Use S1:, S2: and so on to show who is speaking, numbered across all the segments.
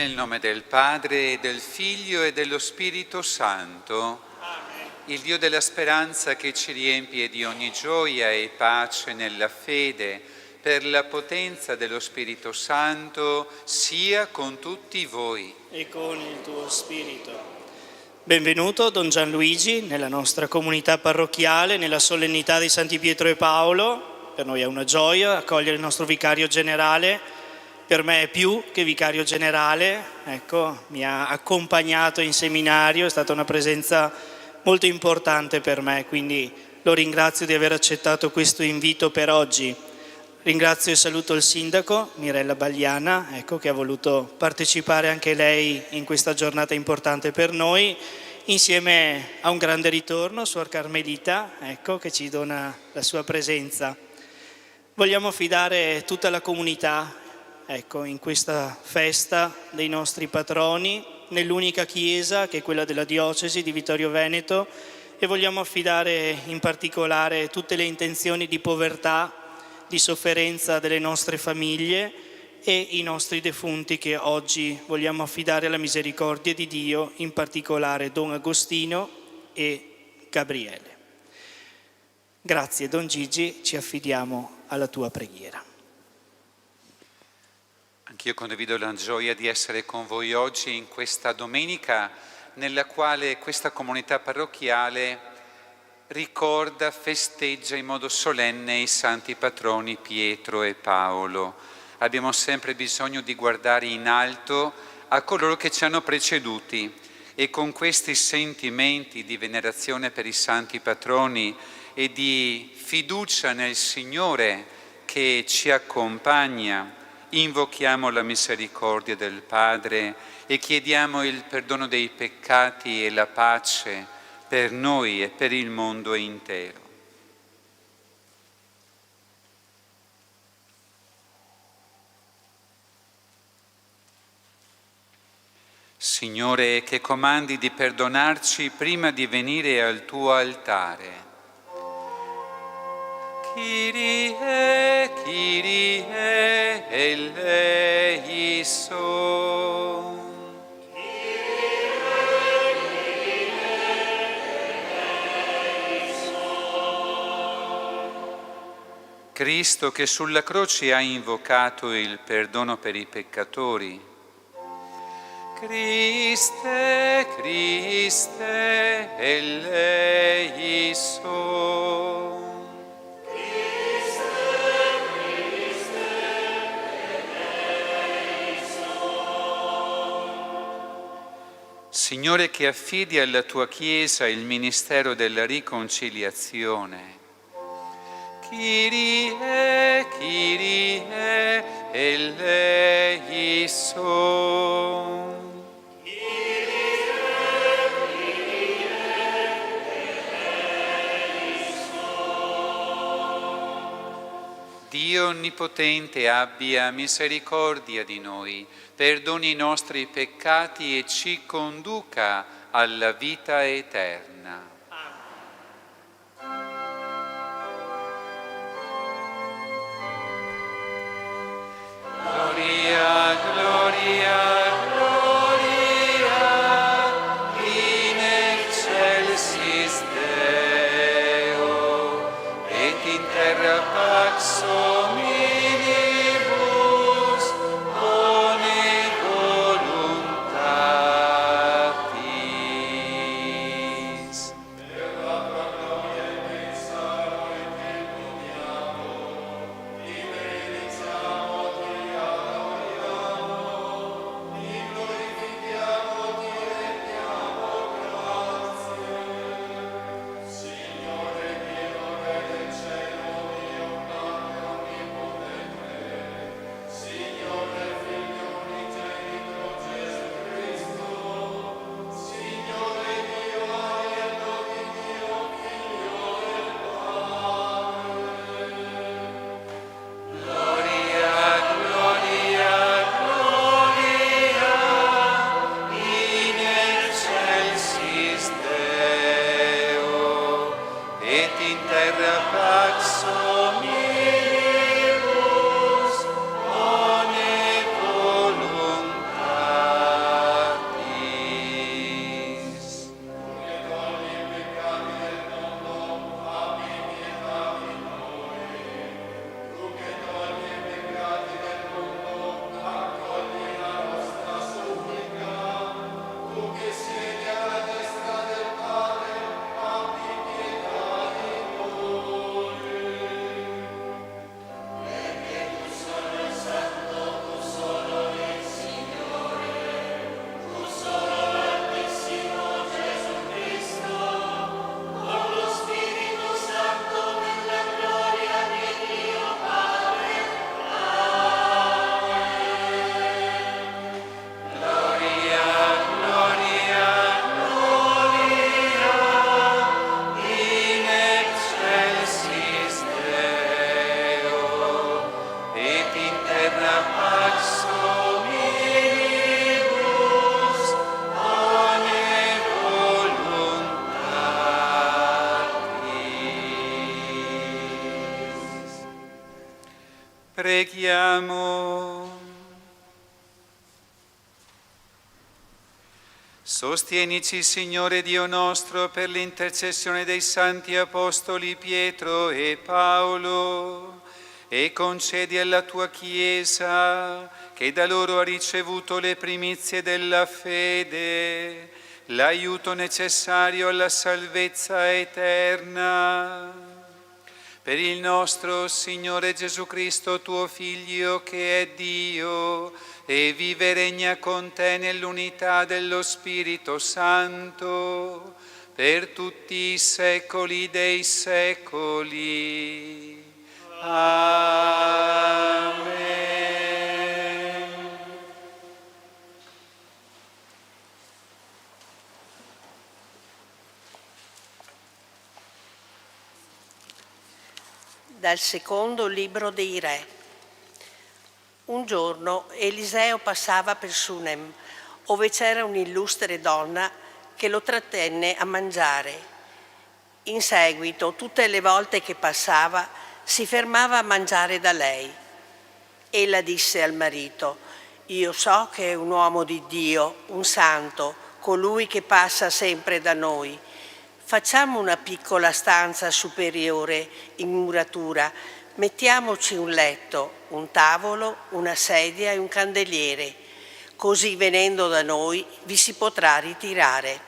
S1: Nel nome del Padre, del Figlio e dello Spirito Santo.
S2: Amen.
S1: Il Dio della speranza che ci riempie di ogni gioia e pace nella fede, per la potenza dello Spirito Santo, sia con tutti voi.
S2: E con il tuo spirito. Benvenuto Don Gianluigi nella nostra comunità parrocchiale, nella solennità di Santi Pietro e Paolo. Per noi è una gioia accogliere il nostro vicario generale. Per me è più che vicario generale, ecco, mi ha accompagnato in seminario, è stata una presenza molto importante per me, quindi lo ringrazio di aver accettato questo invito per oggi. Ringrazio e saluto il sindaco Mirella Bagliana, ecco, che ha voluto partecipare anche lei in questa giornata importante per noi, insieme a un grande ritorno, Suor Carmelita, ecco, che ci dona la sua presenza. Vogliamo affidare tutta la comunità, ecco, in questa festa dei nostri patroni, nell'unica chiesa che è quella della diocesi di Vittorio Veneto, e vogliamo affidare in particolare tutte le intenzioni di povertà, di sofferenza delle nostre famiglie e i nostri defunti che oggi vogliamo affidare alla misericordia di Dio, in particolare Don Agostino e Gabriele. Grazie Don Gigi, ci affidiamo alla tua preghiera.
S1: Anch'io condivido la gioia di essere con voi oggi in questa domenica nella quale questa comunità parrocchiale ricorda, festeggia in modo solenne i santi patroni Pietro e Paolo. Abbiamo sempre bisogno di guardare in alto a coloro che ci hanno preceduti e con questi sentimenti di venerazione per i santi patroni e di fiducia nel Signore che ci accompagna, invochiamo la misericordia del Padre e chiediamo il perdono dei peccati e la pace per noi e per il mondo intero. Signore, che comandi di perdonarci prima di venire al tuo altare. Kyrie, Kyrie, eleison. Cristo che sulla croce ha invocato il perdono per i peccatori. Christe, Christe, eleison. Signore, che affidi alla tua Chiesa il ministero della riconciliazione. Kyrie, Kyrie, eleison. Dio Onnipotente abbia misericordia di noi, perdoni i nostri peccati e ci conduca alla vita eterna. Gloria, gloria. Pax omnibus bone voluntatis. Preghiamo. Sostienici, Signore Dio nostro, per l'intercessione dei santi apostoli Pietro e Paolo, e concedi alla tua Chiesa, che da loro ha ricevuto le primizie della fede, l'aiuto necessario alla salvezza eterna. Per il nostro Signore Gesù Cristo, tuo Figlio, che è Dio, e vive e regna con te nell'unità dello Spirito Santo, per tutti i secoli dei secoli. Amen.
S3: Dal secondo libro dei Re. Un giorno Eliseo passava per Sunem, ove c'era un'illustre donna che lo trattenne a mangiare. In seguito, tutte le volte che passava, si fermava a mangiare da lei. Ella disse al marito: «Io so che è un uomo di Dio, un santo, colui che passa sempre da noi. Facciamo una piccola stanza superiore in muratura, mettiamoci un letto, un tavolo, una sedia e un candeliere, così venendo da noi vi si potrà ritirare».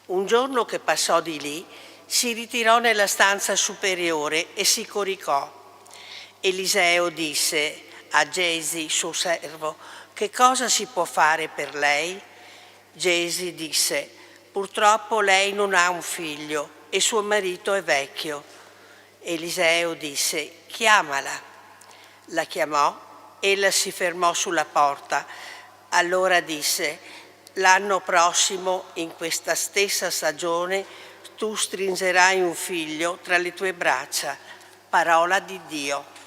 S3: Un giorno che passò di lì, si ritirò nella stanza superiore e si coricò. Eliseo disse a Gesi, suo servo: «Che cosa si può fare per lei?» Gesi disse: «Purtroppo lei non ha un figlio e suo marito è vecchio». Eliseo disse: «Chiamala». La chiamò, ella si fermò sulla porta. Allora disse: «L'anno prossimo, in questa stessa stagione, tu stringerai un figlio tra le tue braccia». Parola di Dio.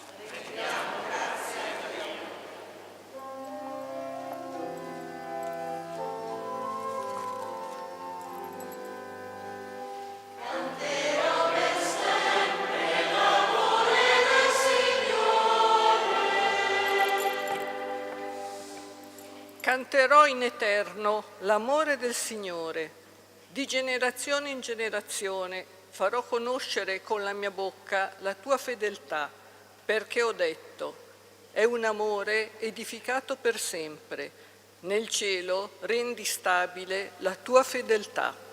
S4: Canterò in eterno l'amore del Signore, di generazione in generazione farò conoscere con la mia bocca la tua fedeltà, perché ho detto: è un amore edificato per sempre, nel cielo rendi stabile la tua fedeltà.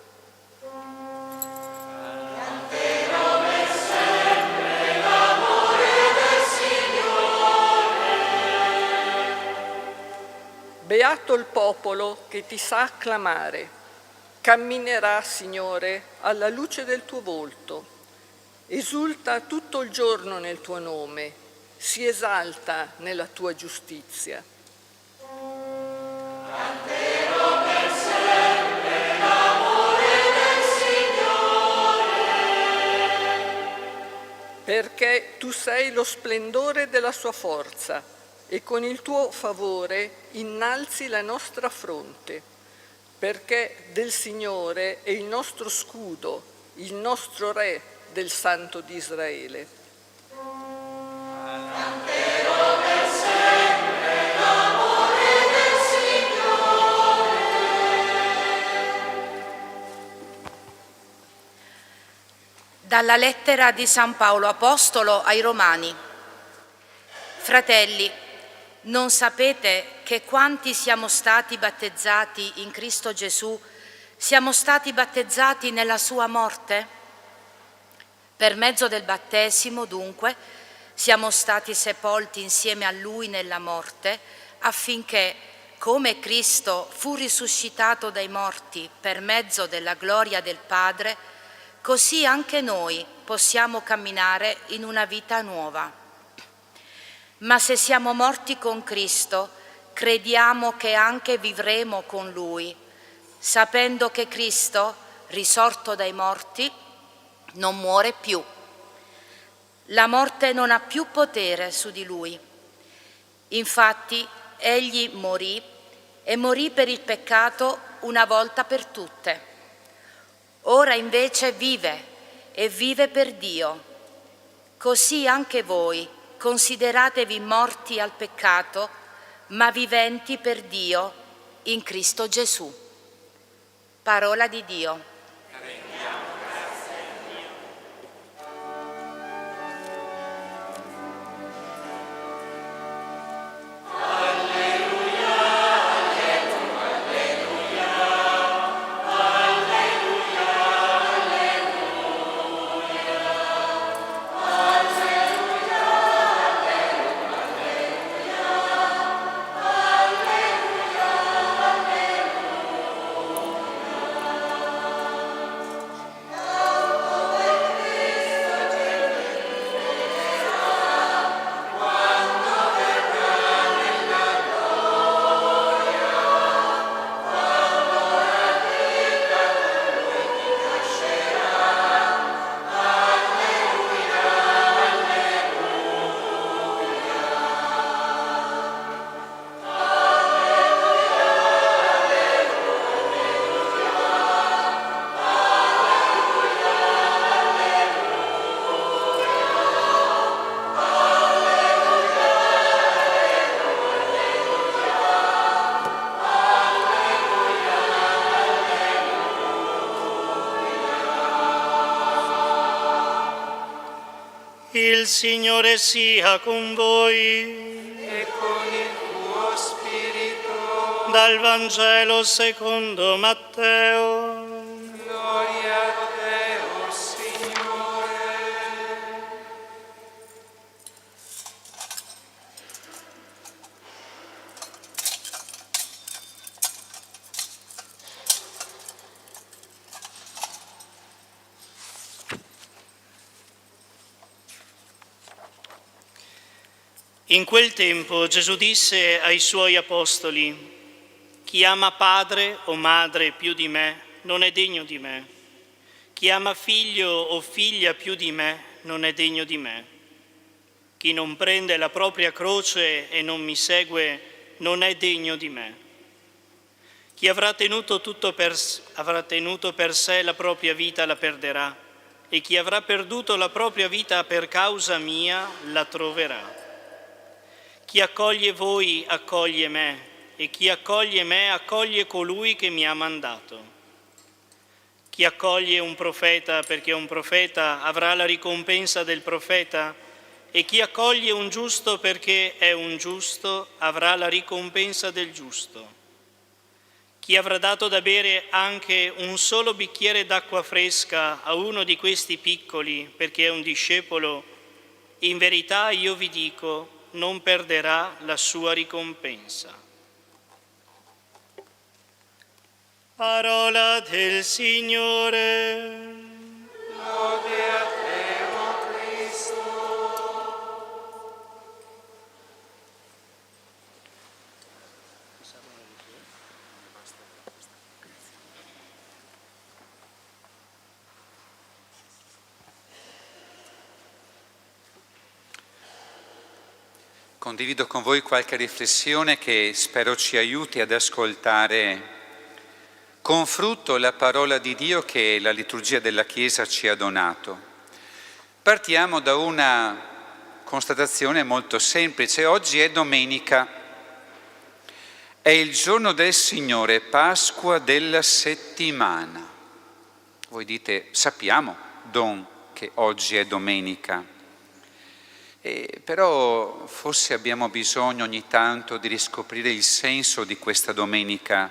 S4: Beato il popolo che ti sa acclamare, camminerà, Signore, alla luce del tuo volto, esulta tutto il giorno nel tuo nome, si esalta nella tua giustizia.
S5: Canterò per sempre l'amore del Signore.
S4: Perché tu sei lo splendore della sua forza, e con il tuo favore innalzi la nostra fronte, perché del Signore è il nostro scudo, il nostro Re del Santo di Israele.
S5: Canterò per sempre l'amore del Signore.
S6: Dalla lettera di San Paolo Apostolo ai Romani. Fratelli, non sapete che quanti siamo stati battezzati in Cristo Gesù, siamo stati battezzati nella sua morte? Per mezzo del battesimo, dunque, siamo stati sepolti insieme a Lui nella morte, affinché, come Cristo fu risuscitato dai morti per mezzo della gloria del Padre, così anche noi possiamo camminare in una vita nuova. Ma se siamo morti con Cristo, crediamo che anche vivremo con Lui, sapendo che Cristo, risorto dai morti, non muore più. La morte non ha più potere su di Lui. Infatti, Egli morì e morì per il peccato una volta per tutte. Ora invece vive e vive per Dio. Così anche voi, consideratevi morti al peccato, ma viventi per Dio in Cristo Gesù. Parola di Dio.
S2: Il Signore sia con voi.
S1: E con il tuo spirito.
S2: Dal Vangelo secondo Matteo.
S1: Gloria a te, o Signore.
S2: In quel tempo Gesù disse ai suoi apostoli: chi ama padre o madre più di me non è degno di me. Chi ama figlio o figlia più di me non è degno di me. Chi non prende la propria croce e non mi segue non è degno di me. Chi avrà tenuto per sé la propria vita la perderà, e chi avrà perduto la propria vita per causa mia la troverà. Chi accoglie voi accoglie me, e chi accoglie me accoglie colui che mi ha mandato. Chi accoglie un profeta perché è un profeta avrà la ricompensa del profeta, e chi accoglie un giusto perché è un giusto avrà la ricompensa del giusto. Chi avrà dato da bere anche un solo bicchiere d'acqua fresca a uno di questi piccoli perché è un discepolo, in verità io vi dico, non perderà la sua ricompensa. Parola del Signore.
S1: Lode a te, o Cristo. Condivido con voi qualche riflessione che spero ci aiuti ad ascoltare con frutto la parola di Dio che la liturgia della Chiesa ci ha donato. Partiamo da una constatazione molto semplice. Oggi è domenica, è il giorno del Signore, Pasqua della settimana. Voi dite, sappiamo, Don, che oggi è domenica. Però forse abbiamo bisogno ogni tanto di riscoprire il senso di questa domenica,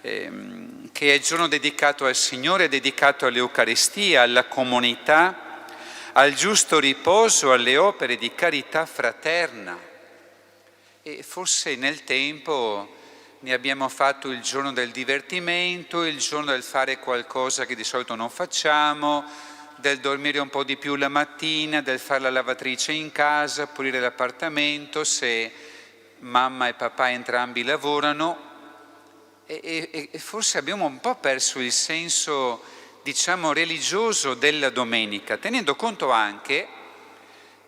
S1: che è il giorno dedicato al Signore, dedicato all'Eucaristia, alla comunità, al giusto riposo, alle opere di carità fraterna. E forse nel tempo ne abbiamo fatto il giorno del divertimento, il giorno del fare qualcosa che di solito non facciamo, del dormire un po' di più la mattina, del fare la lavatrice in casa, pulire l'appartamento se mamma e papà entrambi lavorano. E forse abbiamo un po' perso il senso, diciamo, religioso della domenica, tenendo conto anche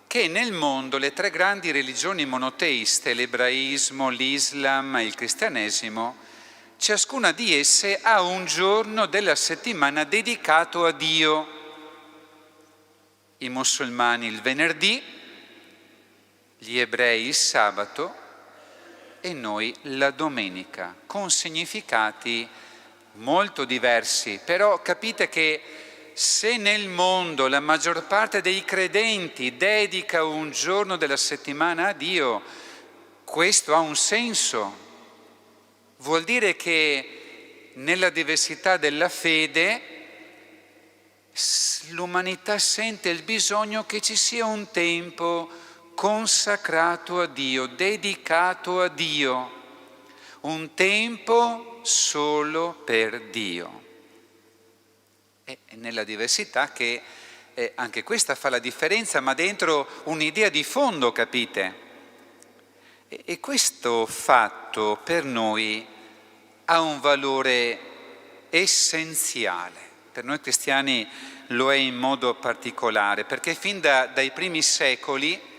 S1: che nel mondo le tre grandi religioni monoteiste, l'ebraismo, l'Islam e il cristianesimo, ciascuna di esse ha un giorno della settimana dedicato a Dio. I musulmani il venerdì, gli ebrei il sabato e noi la domenica, con significati molto diversi. Però capite che se nel mondo la maggior parte dei credenti dedica un giorno della settimana a Dio, questo ha un senso. Vuol dire che nella diversità della fede l'umanità sente il bisogno che ci sia un tempo consacrato a Dio, dedicato a Dio, un tempo solo per Dio. E nella diversità che anche questa fa la differenza, ma dentro un'idea di fondo, capite? E questo fatto per noi ha un valore essenziale. Per noi cristiani lo è in modo particolare, perché fin dai primi secoli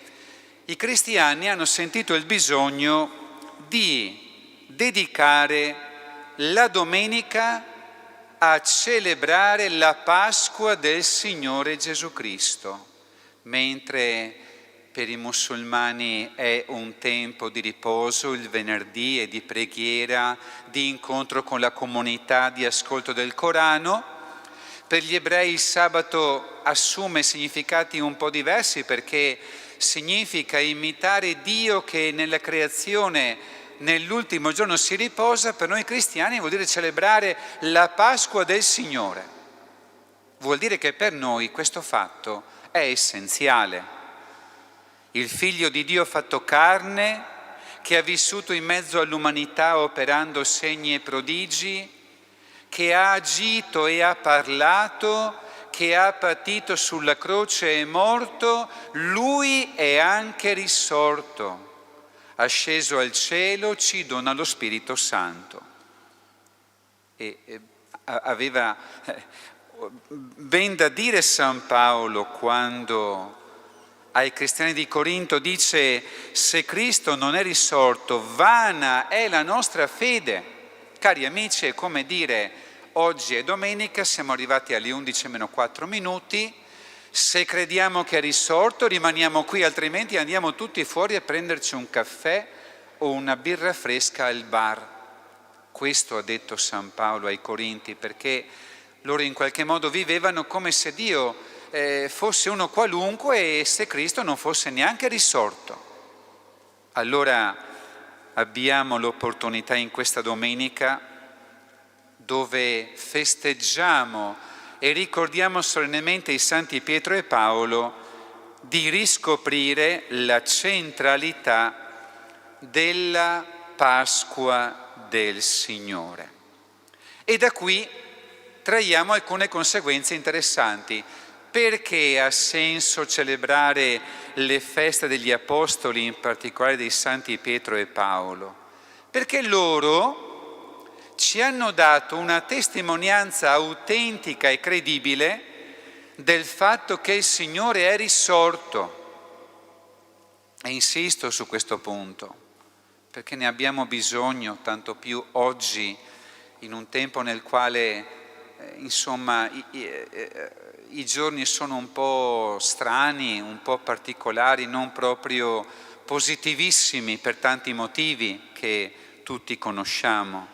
S1: i cristiani hanno sentito il bisogno di dedicare la domenica a celebrare la Pasqua del Signore Gesù Cristo, mentre per i musulmani è un tempo di riposo, il venerdì e di preghiera, di incontro con la comunità, di ascolto del Corano. Per gli ebrei il sabato assume significati un po' diversi, perché significa imitare Dio che nella creazione nell'ultimo giorno si riposa. Per noi cristiani vuol dire celebrare la Pasqua del Signore. Vuol dire che per noi questo fatto è essenziale. Il Figlio di Dio fatto carne, che ha vissuto in mezzo all'umanità operando segni e prodigi, che ha agito e ha parlato, che ha patito sulla croce e è morto, Lui è anche risorto. Asceso al cielo, ci dona lo Spirito Santo. Aveva ben da dire San Paolo quando ai cristiani di Corinto dice: se Cristo non è risorto, vana è la nostra fede. Cari amici, è come dire: oggi è domenica, siamo arrivati alle 11:04, se crediamo che è risorto rimaniamo qui, altrimenti andiamo tutti fuori a prenderci un caffè o una birra fresca al bar. Questo ha detto San Paolo ai Corinti, perché loro in qualche modo vivevano come se Dio fosse uno qualunque e se Cristo non fosse neanche risorto. Allora abbiamo l'opportunità in questa domenica, dove festeggiamo e ricordiamo solennemente i santi Pietro e Paolo, di riscoprire la centralità della Pasqua del Signore. E da qui traiamo alcune conseguenze interessanti. Perché ha senso celebrare le feste degli Apostoli, in particolare dei santi Pietro e Paolo? Perché loro ci hanno dato una testimonianza autentica e credibile del fatto che il Signore è risorto. E insisto su questo punto, perché ne abbiamo bisogno, tanto più oggi, in un tempo nel quale, i giorni sono un po' strani, un po' particolari, non proprio positivissimi per tanti motivi che tutti conosciamo.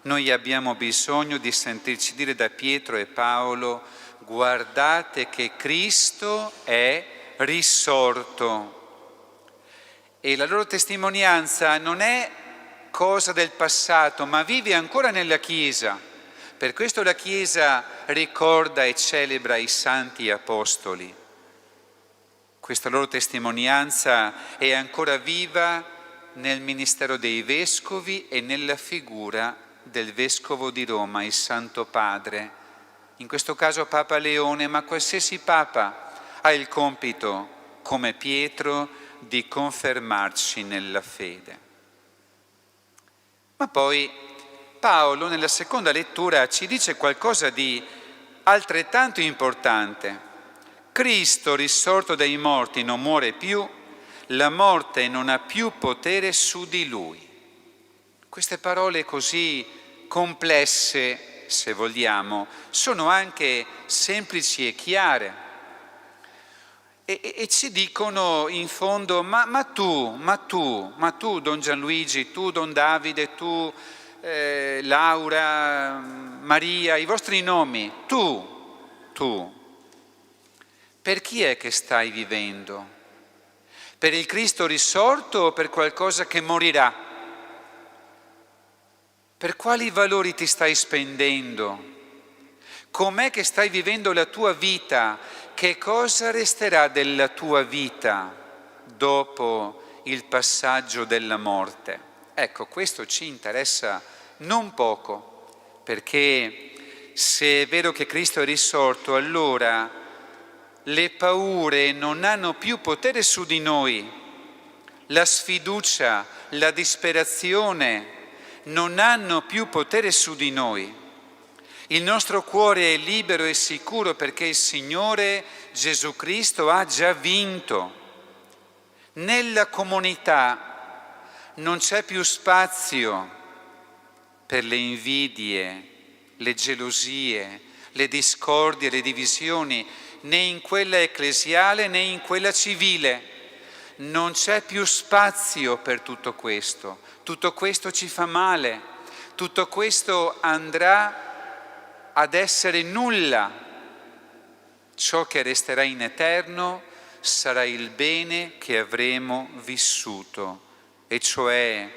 S1: Noi abbiamo bisogno di sentirci dire da Pietro e Paolo: guardate che Cristo è risorto. E la loro testimonianza non è cosa del passato, ma vive ancora nella Chiesa. Per questo la Chiesa ricorda e celebra i santi apostoli. Questa loro testimonianza è ancora viva nel ministero dei vescovi e nella figura del Vescovo di Roma, il Santo Padre. In questo caso Papa Leone, ma qualsiasi Papa ha il compito, come Pietro, di confermarci nella fede. Ma poi Paolo, nella seconda lettura, ci dice qualcosa di altrettanto importante. Cristo, risorto dai morti, non muore più, la morte non ha più potere su di lui. Queste parole così complesse, se vogliamo, sono anche semplici e chiare. e ci dicono in fondo, ma tu, Don Gianluigi, tu, Don Davide, tu, Laura, Maria, i vostri nomi, tu, per chi è che stai vivendo? Per il Cristo risorto o per qualcosa che morirà? Per quali valori ti stai spendendo? Com'è che stai vivendo la tua vita? Che cosa resterà della tua vita dopo il passaggio della morte? Ecco, questo ci interessa non poco, perché se è vero che Cristo è risorto, allora le paure non hanno più potere su di noi, la sfiducia, la disperazione non hanno più potere su di noi. Il nostro cuore è libero e sicuro perché il Signore Gesù Cristo ha già vinto. Nella comunità non c'è più spazio per le invidie, le gelosie, le discordie, le divisioni, né in quella ecclesiale né in quella civile. Non c'è più spazio per tutto questo. Tutto questo ci fa male. Tutto questo andrà ad essere nulla. Ciò che resterà in eterno sarà il bene che avremo vissuto, e cioè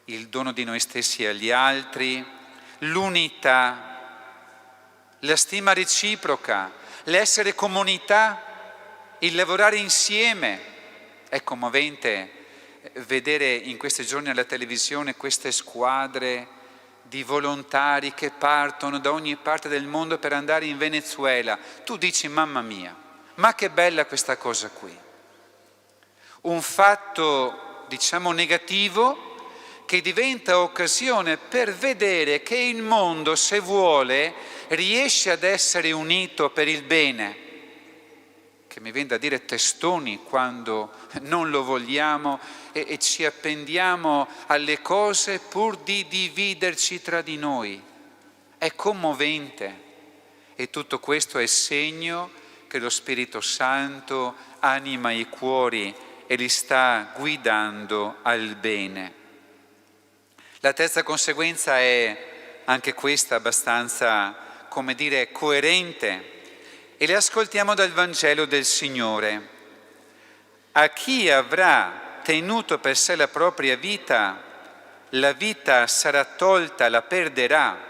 S1: il dono di noi stessi agli altri, l'unità, la stima reciproca, l'essere comunità, il lavorare insieme. È commovente vedere in questi giorni alla televisione queste squadre di volontari che partono da ogni parte del mondo per andare in Venezuela. Tu dici, mamma mia, ma che bella questa cosa qui. Un fatto, diciamo, negativo che diventa occasione per vedere che il mondo, se vuole, riesce ad essere unito per il bene. Che mi viene da dire testoni quando non lo vogliamo e ci appendiamo alle cose pur di dividerci tra di noi. È commovente, e tutto questo è segno che lo Spirito Santo anima i cuori e li sta guidando al bene. La terza conseguenza è anche questa abbastanza, come dire, coerente, e le ascoltiamo dal Vangelo del Signore. A chi avrà tenuto per sé la propria vita, la vita sarà tolta, la perderà,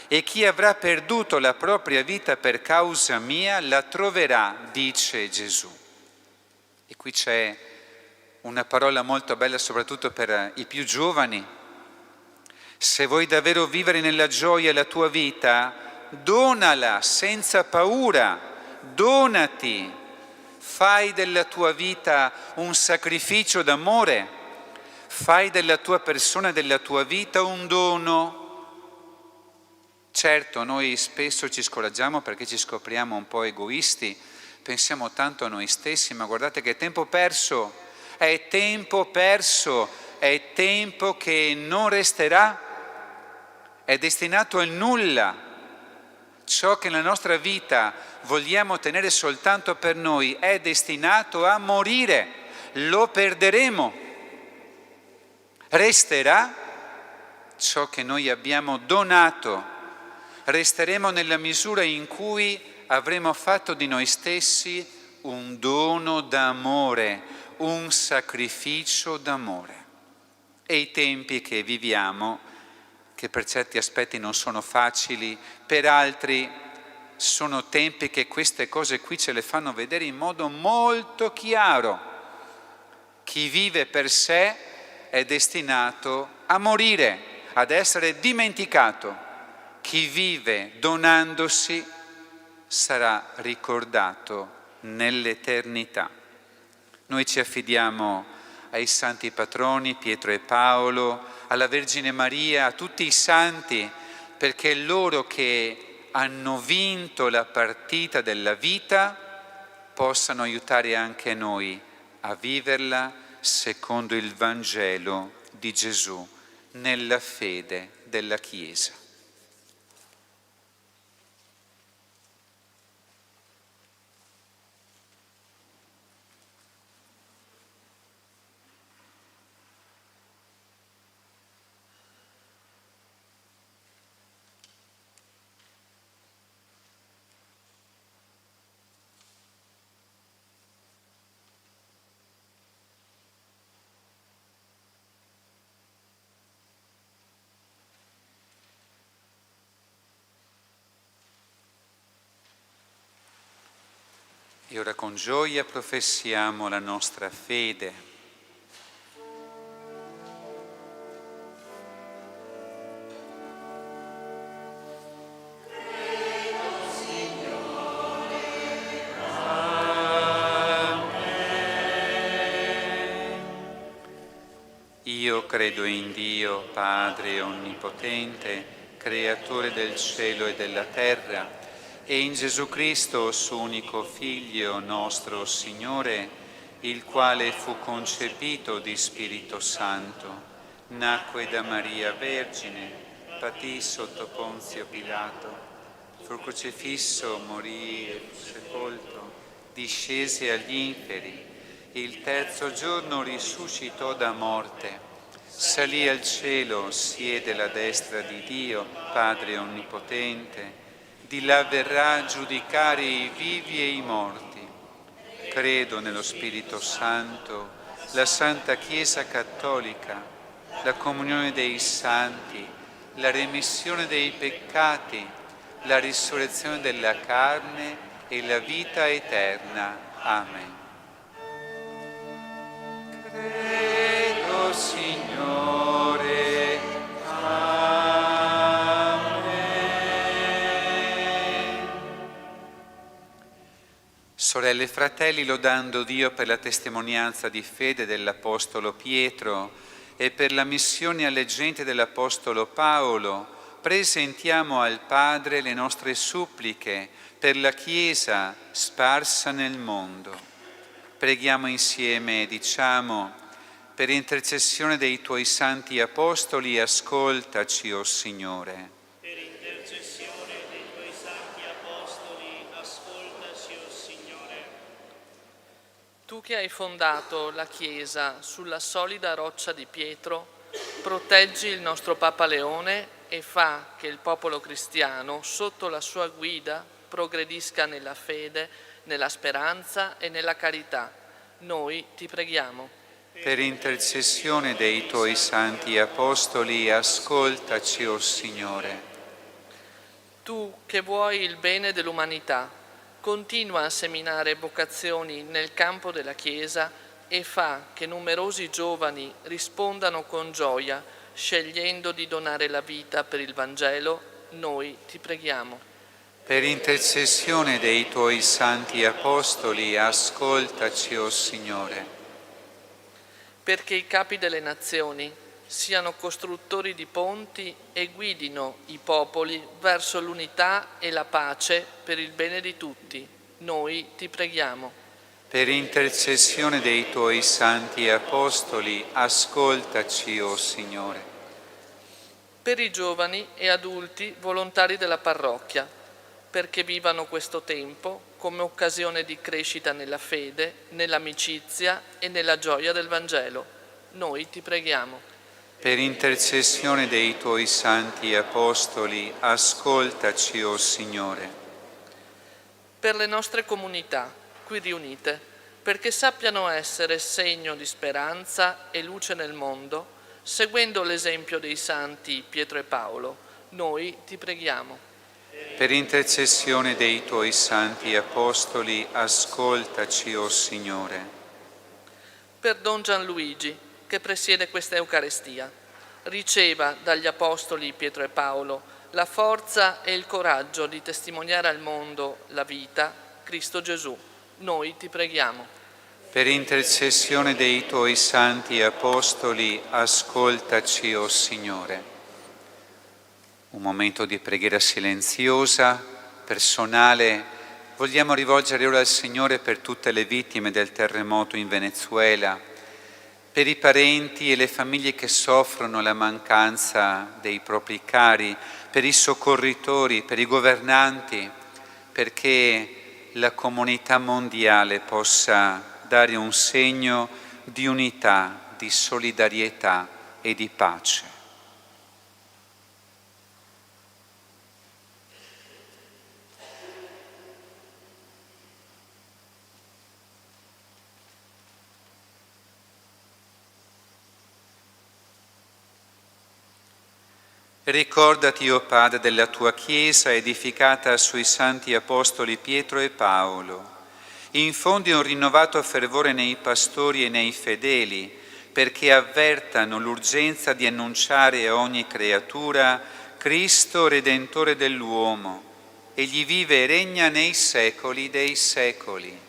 S1: e chi avrà perduto la propria vita per causa mia, la troverà, dice Gesù. E qui c'è una parola molto bella soprattutto per i più giovani. Se vuoi davvero vivere nella gioia la tua vita, donala senza paura, donati, fai della tua vita un sacrificio d'amore, fai della tua persona, della tua vita un dono. Certo, noi spesso ci scoraggiamo perché ci scopriamo un po' egoisti, pensiamo tanto a noi stessi, ma guardate che è tempo perso, è tempo perso, è tempo che non resterà, è destinato al nulla. Ciò che nella nostra vita vogliamo tenere soltanto per noi è destinato a morire, lo perderemo. Resterà ciò che noi abbiamo donato, resteremo nella misura in cui avremo fatto di noi stessi un dono d'amore, un sacrificio d'amore. E i tempi che viviamo, che per certi aspetti non sono facili, per altri sono tempi che queste cose qui ce le fanno vedere in modo molto chiaro. Chi vive per sé è destinato a morire, ad essere dimenticato. Chi vive donandosi sarà ricordato nell'eternità. Noi ci affidiamo ai santi patroni Pietro e Paolo, alla Vergine Maria, a tutti i santi, perché loro che hanno vinto la partita della vita possano aiutare anche noi a viverla secondo il Vangelo di Gesù, nella fede della Chiesa. E ora con gioia professiamo la nostra fede. Io credo in Dio, Padre Onnipotente, Creatore del cielo e della terra, e in Gesù Cristo, suo unico Figlio, nostro Signore, il quale fu concepito di Spirito Santo, nacque da Maria Vergine, patì sotto Ponzio Pilato, fu crocifisso, morì e fu sepolto, discese agli inferi, il terzo giorno risuscitò da morte, salì al cielo, siede alla destra di Dio, Padre Onnipotente, di là verrà a giudicare i vivi e i morti. Credo nello Spirito Santo, la Santa Chiesa Cattolica, la comunione dei santi, la remissione dei peccati, la risurrezione della carne e la vita eterna. Amen. Credo, Signore. Amen. Sorelle e fratelli, lodando Dio per la testimonianza di fede dell'Apostolo Pietro e per la missione alleggiante dell'Apostolo Paolo, presentiamo al Padre le nostre suppliche per la Chiesa sparsa nel mondo. Preghiamo insieme e diciamo: per intercessione dei Tuoi santi Apostoli, ascoltaci, o Signore.
S2: Per intercessione dei Tuoi santi Apostoli, ascoltaci, o Signore.
S7: Tu che hai fondato la Chiesa sulla solida roccia di Pietro, proteggi il nostro Papa Leone e fa che il popolo cristiano, sotto la sua guida, progredisca nella fede, nella speranza e nella carità. Noi ti preghiamo.
S1: Per intercessione dei Tuoi santi Apostoli, ascoltaci, o Signore.
S7: Tu che vuoi il bene dell'umanità, continua a seminare vocazioni nel campo della Chiesa e fa che numerosi giovani rispondano con gioia, scegliendo di donare la vita per il Vangelo. Noi ti preghiamo.
S1: Per intercessione dei Tuoi santi Apostoli, ascoltaci, o Signore.
S7: Perché i capi delle nazioni siano costruttori di ponti e guidino i popoli verso l'unità e la pace per il bene di tutti. Noi ti preghiamo.
S1: Per intercessione dei Tuoi santi Apostoli, ascoltaci, o Signore.
S7: Per i giovani e adulti volontari della parrocchia, perché vivano questo tempo come occasione di crescita nella fede, nell'amicizia e nella gioia del Vangelo. Noi ti preghiamo.
S1: Per intercessione dei Tuoi santi Apostoli, ascoltaci, o Signore.
S7: Per le nostre comunità qui riunite, perché sappiano essere segno di speranza e luce nel mondo, seguendo l'esempio dei santi Pietro e Paolo, noi ti preghiamo.
S1: Per intercessione dei Tuoi santi Apostoli, ascoltaci, o Signore.
S7: Per Don Gianluigi, che presiede questa Eucaristia, riceva dagli Apostoli Pietro e Paolo la forza e il coraggio di testimoniare al mondo la vita, Cristo Gesù. Noi ti preghiamo.
S1: Per intercessione dei Tuoi santi Apostoli, ascoltaci, o Signore. Un momento di preghiera silenziosa, personale. Vogliamo rivolgere ora al Signore per tutte le vittime del terremoto in Venezuela, per i parenti e le famiglie che soffrono la mancanza dei propri cari, per i soccorritori, per i governanti, perché la comunità mondiale possa dare un segno di unità, di solidarietà e di pace. Ricordati, o Padre, della Tua Chiesa edificata sui santi Apostoli Pietro e Paolo, Infondi un rinnovato fervore nei pastori e nei fedeli, perché avvertano l'urgenza di annunciare a ogni creatura Cristo Redentore dell'uomo. Egli vive e regna nei secoli dei secoli.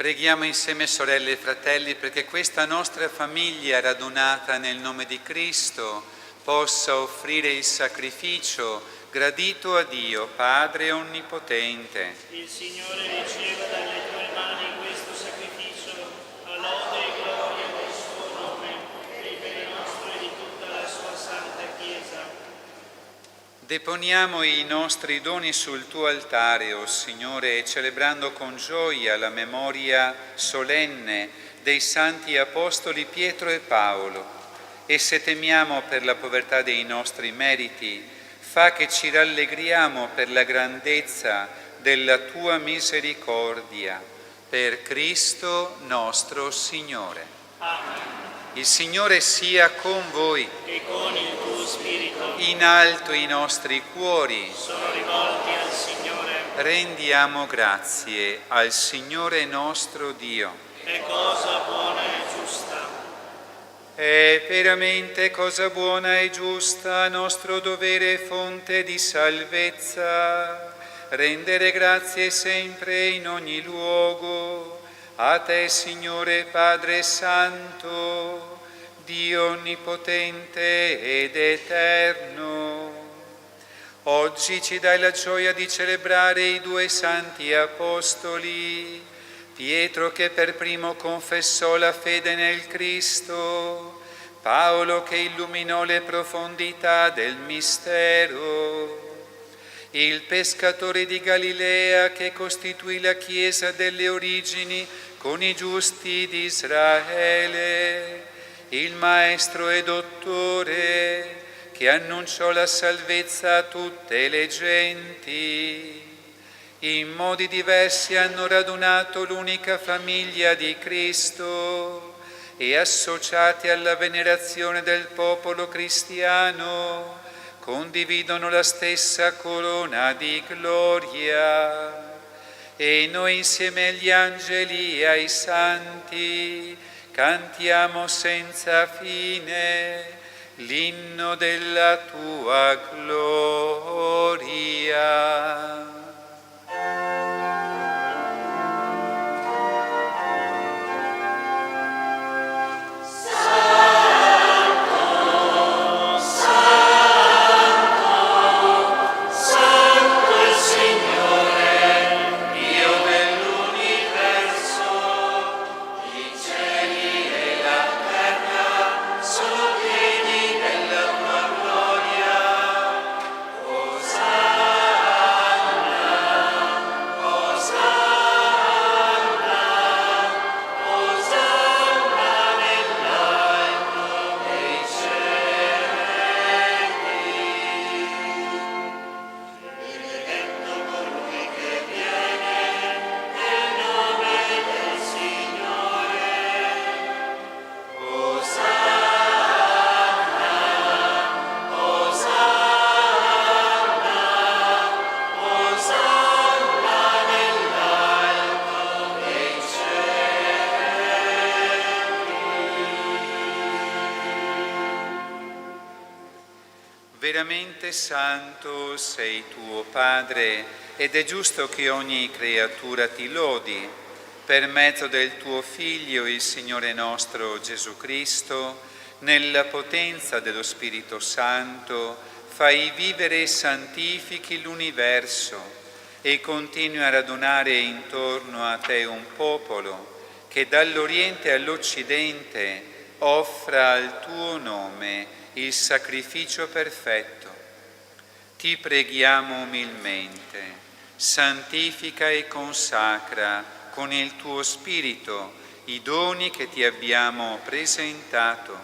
S1: Preghiamo insieme, sorelle e fratelli, perché questa nostra famiglia radunata nel nome di Cristo possa offrire il sacrificio gradito a Dio, Padre Onnipotente.
S2: Il Signore riceva dalle tue mani questo sacrificio, a lode e gloria del suo nome, per il bene nostro e di tutta la sua santa Chiesa.
S1: Deponiamo i nostri doni sul tuo altare, o Signore, celebrando con gioia la memoria solenne dei santi apostoli Pietro e Paolo. E se temiamo per la povertà dei nostri meriti, fa che ci rallegriamo per la grandezza della tua misericordia. Per Cristo nostro Signore.
S2: Amen.
S1: Il Signore sia con voi.
S2: E con il tuo spirito
S1: In alto i nostri cuori.
S2: sono rivolti al Signore.
S1: Rendiamo grazie al Signore nostro Dio.
S2: È cosa buona e giusta.
S1: È veramente cosa buona e giusta, nostro dovere e fonte di salvezza, rendere grazie sempre in ogni luogo a te, Signore Padre Santo, Dio Onnipotente ed Eterno. Oggi ci dai la gioia di celebrare i due santi apostoli, Pietro che per primo confessò la fede nel Cristo, Paolo che illuminò le profondità del mistero, il pescatore di Galilea che costituì la Chiesa delle origini con i giusti di Israele, il Maestro e Dottore, che annunciò la salvezza a tutte le genti. In modi diversi hanno radunato l'unica famiglia di Cristo e associati alla venerazione del popolo cristiano, condividono la stessa corona di gloria. E noi insieme agli angeli e ai santi cantiamo senza fine l'inno della tua gloria. Veramente santo sei tu, Padre, ed è giusto che ogni creatura ti lodi. Per mezzo del tuo Figlio, il Signore nostro Gesù Cristo, nella potenza dello Spirito Santo, fai vivere e santifichi l'universo e continui a radunare intorno a te un popolo che dall'Oriente all'Occidente offra al tuo nome il sacrificio perfetto. Ti preghiamo umilmente, santifica e consacra con il tuo Spirito i doni che ti abbiamo presentato,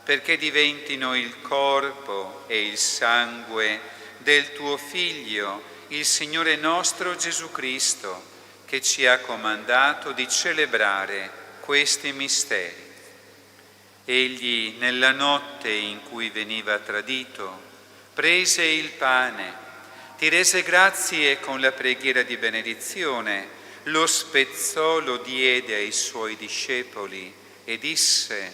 S1: perché diventino il corpo e il sangue del tuo Figlio, il Signore nostro Gesù Cristo, che ci ha comandato di celebrare questi misteri. Egli, nella notte in cui veniva tradito, prese il pane, ti rese grazie e con la preghiera di benedizione lo spezzò, lo diede ai suoi discepoli e disse: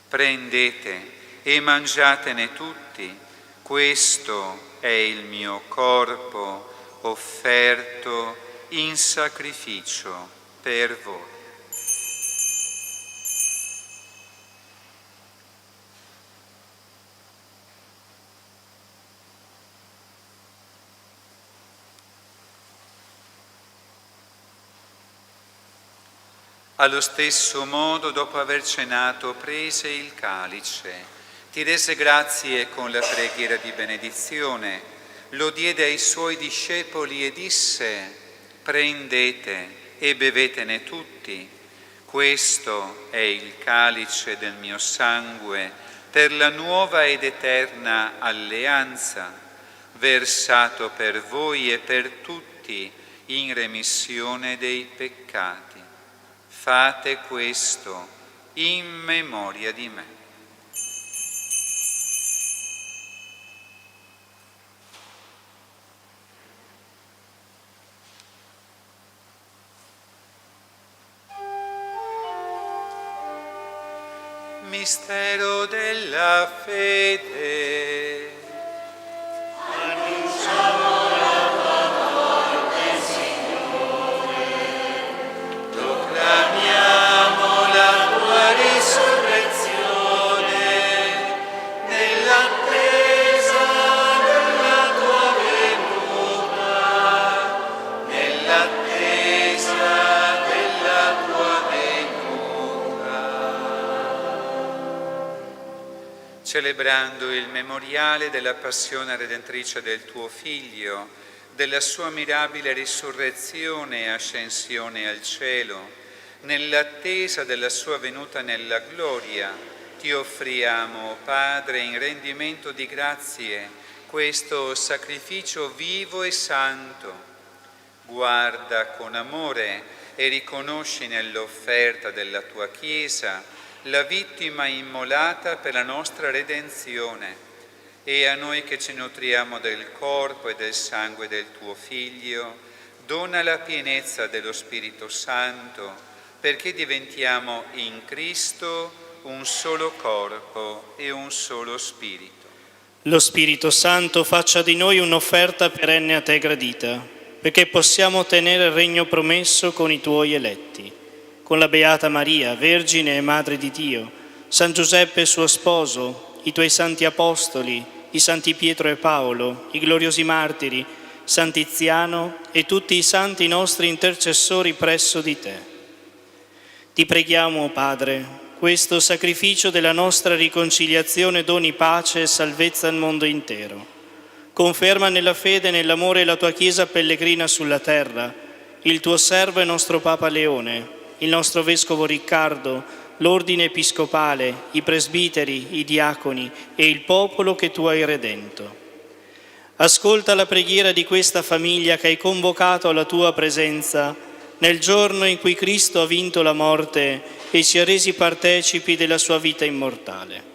S1: prendete e mangiatene tutti, questo è il mio corpo offerto in sacrificio per voi. Allo stesso modo, dopo aver cenato, prese il calice, ti rese grazie con la preghiera di benedizione, lo diede ai suoi discepoli e disse: prendete e bevetene tutti, questo è il calice del mio sangue per la nuova ed eterna alleanza, versato per voi e per tutti in remissione dei peccati. Fate questo in memoria di me. Mistero della fede. Celebrando il memoriale della passione redentrice del tuo Figlio, della sua mirabile risurrezione e ascensione al cielo, nell'attesa della sua venuta nella gloria ti offriamo, Padre, in rendimento di grazie, questo sacrificio vivo e santo. Guarda con amore e riconosci nell'offerta della tua Chiesa la vittima immolata per la nostra redenzione. E a noi che ci nutriamo del corpo e del sangue del tuo Figlio, dona la pienezza dello Spirito Santo, perché diventiamo in Cristo un solo corpo e un solo Spirito.
S2: Lo Spirito Santo faccia di noi un'offerta perenne a te gradita, perché possiamo ottenere il regno promesso con i tuoi eletti, con la Beata Maria, Vergine e Madre di Dio, San Giuseppe suo sposo, i tuoi santi apostoli, i santi Pietro e Paolo, i gloriosi martiri, San Tiziano e tutti i santi nostri intercessori presso di te. Ti preghiamo, Padre, questo sacrificio della nostra riconciliazione doni pace e salvezza al mondo intero. Conferma nella fede e nell'amore la tua Chiesa pellegrina sulla terra, il tuo servo e nostro Papa Leone, il nostro Vescovo Riccardo, l'ordine episcopale, i presbiteri, i diaconi e il popolo che tu hai redento. Ascolta la preghiera di questa famiglia che hai convocato alla tua presenza nel giorno in cui Cristo ha vinto la morte e ci ha resi partecipi della sua vita immortale.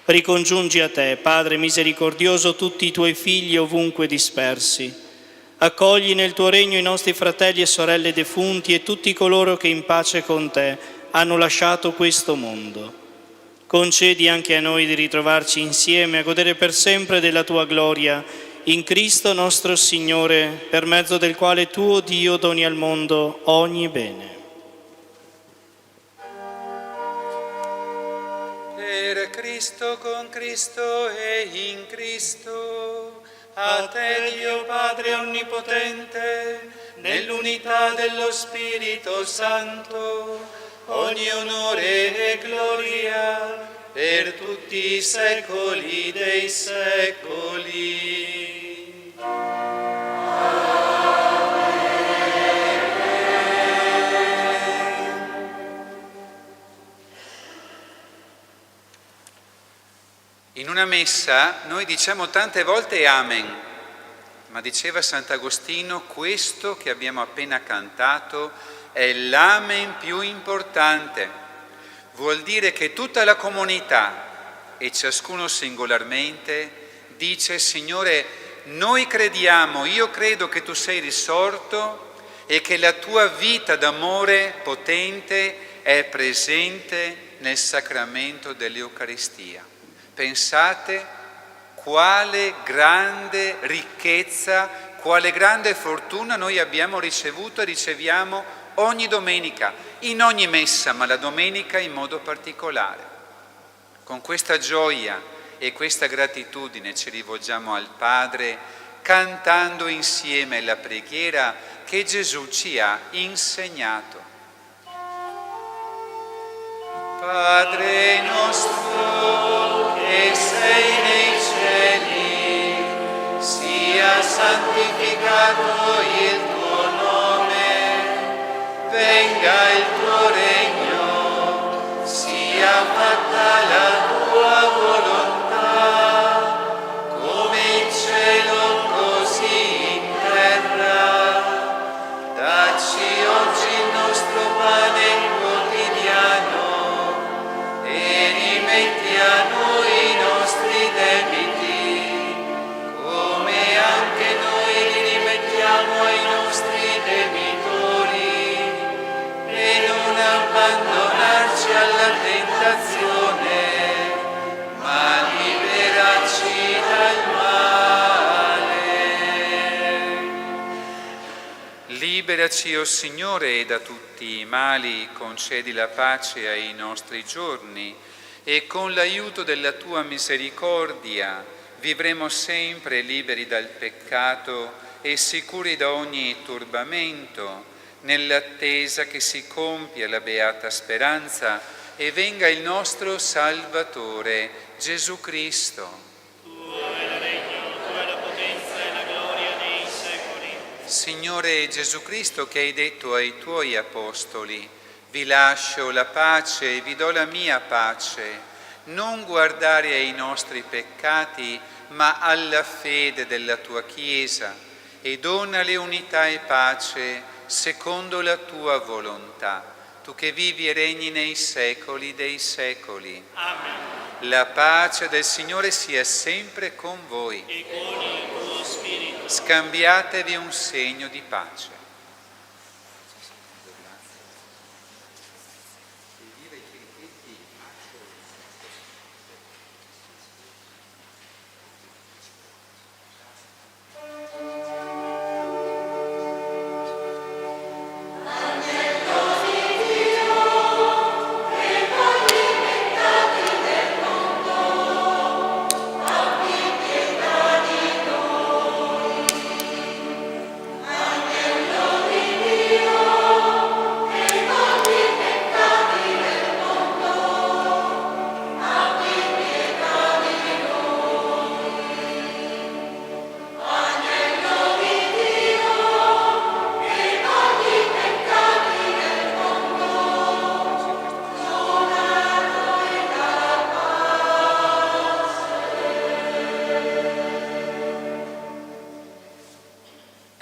S2: Ricongiungi a te, Padre misericordioso, tutti i tuoi figli ovunque dispersi. Accogli nel tuo regno i nostri fratelli e sorelle defunti e tutti coloro che in pace con te hanno lasciato questo mondo. Concedi anche a noi di ritrovarci insieme a godere per sempre della tua gloria in Cristo nostro Signore, per mezzo del quale tu, o Dio, doni al mondo ogni bene.
S1: Per Cristo, con Cristo e in Cristo, a te Dio Padre Onnipotente, nell'unità dello Spirito Santo, ogni onore e gloria per tutti i secoli dei secoli. In una messa noi diciamo tante volte Amen, ma diceva Sant'Agostino, questo che abbiamo appena cantato è l'Amen più importante. Vuol dire che tutta la comunità e ciascuno singolarmente dice: Signore, noi crediamo, io credo che tu sei risorto e che la tua vita d'amore potente è presente nel sacramento dell'Eucaristia. Pensate quale grande ricchezza, quale grande fortuna noi abbiamo ricevuto e riceviamo ogni domenica, in ogni messa, ma la domenica in modo particolare. Con questa gioia e questa gratitudine ci rivolgiamo al Padre, cantando insieme la preghiera che Gesù ci ha insegnato. Padre nostro che sei nei cieli, sia santificato il tuo nome, venga il tuo regno, sia fatta la tua volontà, come in cielo così in terra. Dacci oggi il nostro pane quotidiano e rimetti a noi i nostri debiti, come anche noi li rimettiamo ai nostri debitori, e non abbandonarci alla tentazione, ma liberarci dal male. Liberaci, o Signore, da tutti i mali, concedi la pace ai nostri giorni e con l'aiuto della tua misericordia vivremo sempre liberi dal peccato e sicuri da ogni turbamento, nell'attesa che si compia la beata speranza e venga il nostro Salvatore, Gesù Cristo. Signore Gesù Cristo, che hai detto ai tuoi apostoli: Vi lascio la pace e vi do la mia pace. Non guardare ai nostri peccati, ma alla fede della tua Chiesa, e donale unità e pace secondo la tua volontà, tu che vivi e regni nei secoli dei secoli.
S2: Amen.
S1: La pace del Signore sia sempre con voi.
S2: E con il tuo spirito.
S1: Scambiatevi un segno di pace.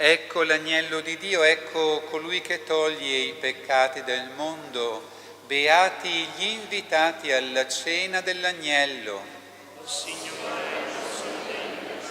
S1: Ecco l'agnello di Dio, ecco colui che toglie i peccati del mondo. Beati gli invitati alla cena dell'agnello.
S2: Signore, non sono degno di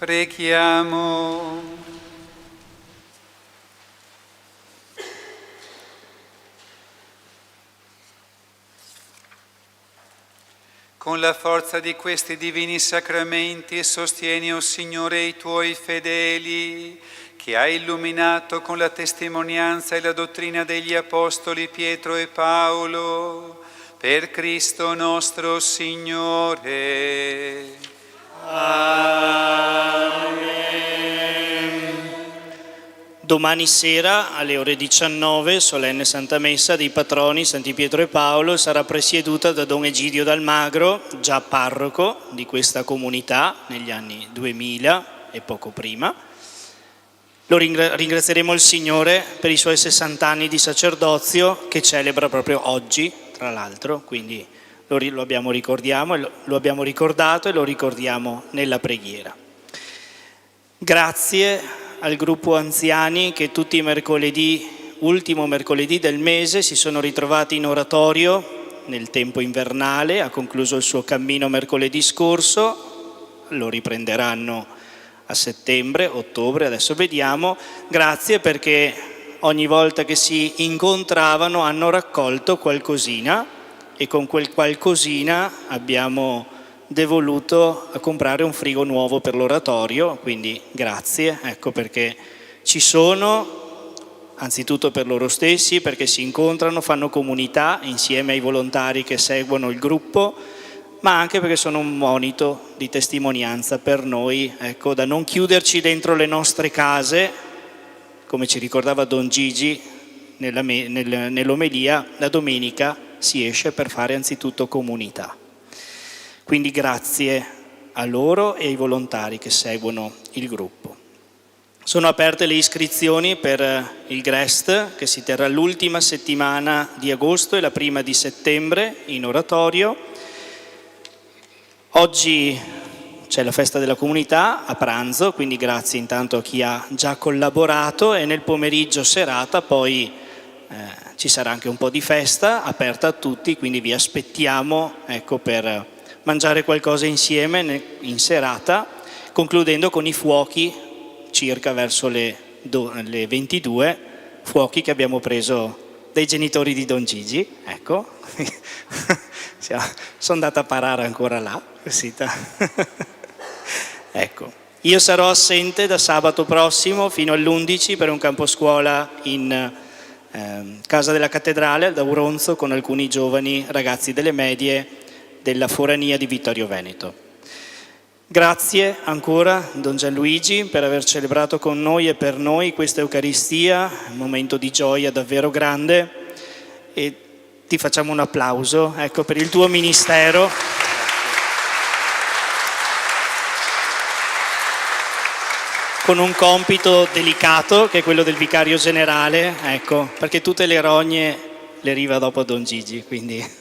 S1: Preghiamo. Con la forza di questi divini sacramenti sostieni, o Signore, i tuoi fedeli, che hai illuminato con la testimonianza e la dottrina degli Apostoli Pietro e Paolo, per Cristo nostro Signore.
S2: Domani sera alle ore 19, solenne Santa Messa dei patroni Santi Pietro e Paolo, sarà presieduta da Don Egidio D'Almagro, già parroco di questa comunità negli anni 2000 e poco prima. Ringrazieremo il Signore per i suoi 60 anni di sacerdozio che celebra proprio oggi, tra l'altro, quindi lo abbiamo ricordato e lo ricordiamo nella preghiera. Grazie al gruppo anziani che tutti i mercoledì, ultimo mercoledì del mese, si sono ritrovati in oratorio nel tempo invernale, ha concluso il suo cammino mercoledì scorso, lo riprenderanno a settembre, ottobre, adesso vediamo. Grazie perché ogni volta che si incontravano hanno raccolto qualcosina e con quel qualcosina abbiamo devoluto a comprare un frigo nuovo per l'oratorio, quindi grazie, ecco perché ci sono, anzitutto per loro stessi, perché si incontrano, fanno comunità insieme ai volontari che seguono il gruppo, ma anche perché sono un monito di testimonianza per noi, ecco, da non chiuderci dentro le nostre case, come ci ricordava Don Gigi nell'omelia, la domenica si esce per fare anzitutto comunità. Quindi grazie a loro e ai volontari che seguono il gruppo. Sono aperte le iscrizioni per il GREST che si terrà l'ultima settimana di agosto e la prima di settembre in oratorio. Oggi c'è la festa della comunità a pranzo, quindi grazie intanto a chi ha già collaborato, e nel pomeriggio serata poi ci sarà anche un po' di festa aperta a tutti, quindi vi aspettiamo, ecco, per mangiare qualcosa insieme in serata, concludendo con i fuochi circa verso le 22, fuochi che abbiamo preso dai genitori di Don Gigi, ecco, sono andata a parare ancora là, ecco. Io sarò assente da sabato prossimo fino all'11 per un camposcuola in Casa della Cattedrale ad Auronzo con alcuni giovani ragazzi delle medie della forania di Vittorio Veneto. Grazie ancora Don Gianluigi per aver celebrato con noi e per noi questa Eucaristia, un momento di gioia davvero grande, e ti facciamo un applauso, ecco, per il tuo ministero. Con un compito delicato che è quello del vicario generale, ecco, perché tutte le rogne le arriva dopo a Don Gigi, quindi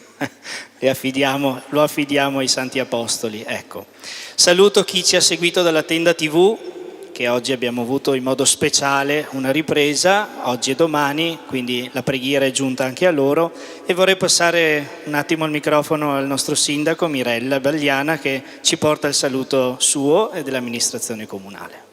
S2: lo affidiamo ai Santi Apostoli, ecco. Saluto chi ci ha seguito dalla tenda TV, che oggi abbiamo avuto in modo speciale una ripresa, oggi e domani, quindi la preghiera è giunta anche a loro, e vorrei passare un attimo il microfono al nostro sindaco Mirella Bagliana che ci porta il saluto suo e dell'amministrazione comunale.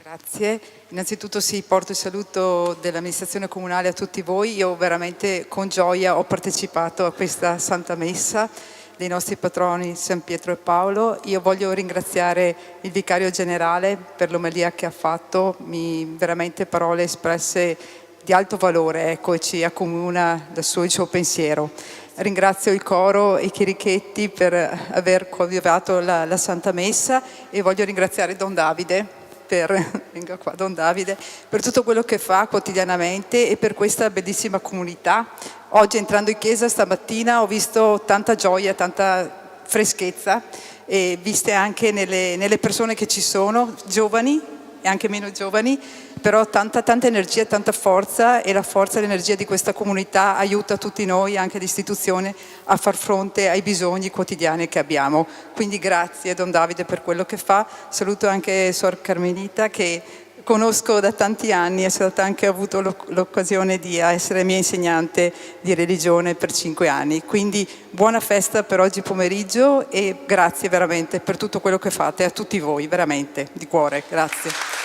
S8: Grazie. Innanzitutto porto il saluto dell'amministrazione comunale a tutti voi. Io veramente con gioia ho partecipato a questa Santa Messa dei nostri patroni San Pietro e Paolo. Io voglio ringraziare il vicario generale per l'omelia che ha fatto, veramente parole espresse di alto valore, ecco, e ci accomuna il suo pensiero. Ringrazio il coro e i chierichetti per aver coadiuvato la Santa Messa, e voglio ringraziare Don Davide per tutto quello che fa quotidianamente e per questa bellissima comunità. Oggi, entrando in chiesa stamattina, ho visto tanta gioia, tanta freschezza, e viste anche nelle persone che ci sono, giovani e anche meno giovani, però tanta energia, tanta forza, e la forza e l'energia di questa comunità aiuta tutti noi, anche l'istituzione, a far fronte ai bisogni quotidiani che abbiamo. Quindi grazie Don Davide per quello che fa. Saluto anche Suor Carmelita, che conosco da tanti anni, è stata anche avuto l'occasione di essere mia insegnante di religione per 5 anni. Quindi buona festa per oggi pomeriggio e grazie veramente per tutto quello che fate, a tutti voi, veramente, di cuore, grazie.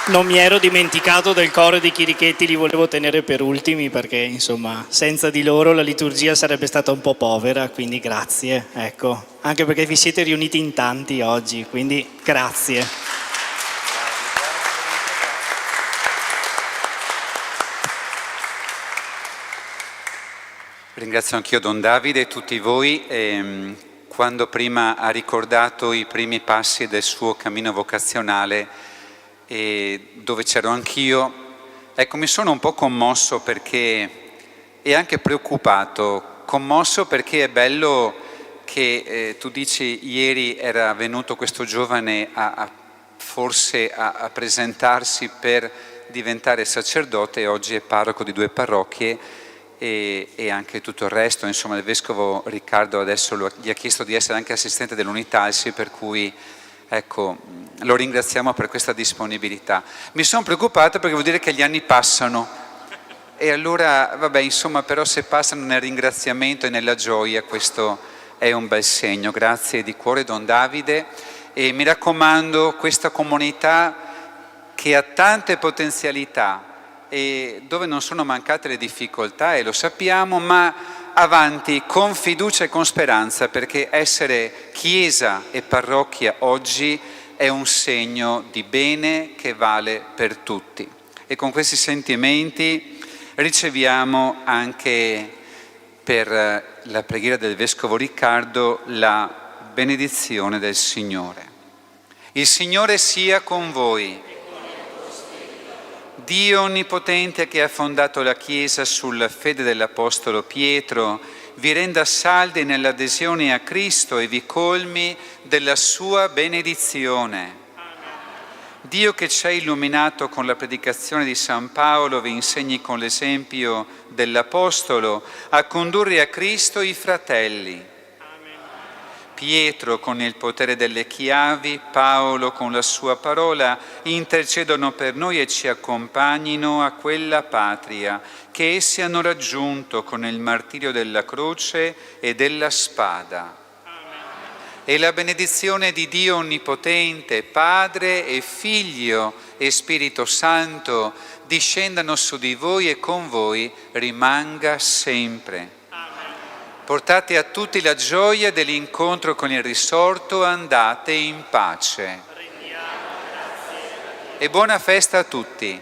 S2: Non mi ero dimenticato del coro di Chirichetti, li volevo tenere per ultimi perché insomma senza di loro la liturgia sarebbe stata un po' povera, quindi grazie, ecco, anche perché vi siete riuniti in tanti oggi, quindi grazie.
S1: Ringrazio anch'io Don Davide e tutti voi. Quando prima ha ricordato i primi passi del suo cammino vocazionale, dove c'ero anch'io, ecco, mi sono un po' commosso perché, e anche preoccupato, commosso perché è bello che tu dici ieri era venuto questo giovane forse a presentarsi per diventare sacerdote e oggi è parroco di 2 parrocchie e anche tutto il resto, insomma il Vescovo Riccardo adesso gli ha chiesto di essere anche assistente dell'Unitalsi, per cui ecco, lo ringraziamo per questa disponibilità. Mi sono preoccupato perché vuol dire che gli anni passano e allora, vabbè, insomma, però se passano nel ringraziamento e nella gioia, questo è un bel segno. Grazie di cuore Don Davide e mi raccomando, questa comunità che ha tante potenzialità e dove non sono mancate le difficoltà e lo sappiamo, ma avanti con fiducia e con speranza, perché essere chiesa e parrocchia oggi è un segno di bene che vale per tutti. E con questi sentimenti riceviamo anche per la preghiera del Vescovo Riccardo la benedizione del Signore. Il Signore sia con voi. Dio Onnipotente, che ha fondato la Chiesa sulla fede dell'Apostolo Pietro, vi renda saldi nell'adesione a Cristo e vi colmi della sua benedizione. Dio, che ci ha illuminato con la predicazione di San Paolo, vi insegni con l'esempio dell'Apostolo a condurre a Cristo i fratelli. Pietro con il potere delle chiavi, Paolo con la sua parola, intercedono per noi e ci accompagnino a quella patria che essi hanno raggiunto con il martirio della croce e della spada. E la benedizione di Dio Onnipotente, Padre e Figlio e Spirito Santo, discendano su di voi e con voi rimanga sempre. Portate a tutti la gioia dell'incontro con il risorto, andate in pace. E buona festa a tutti.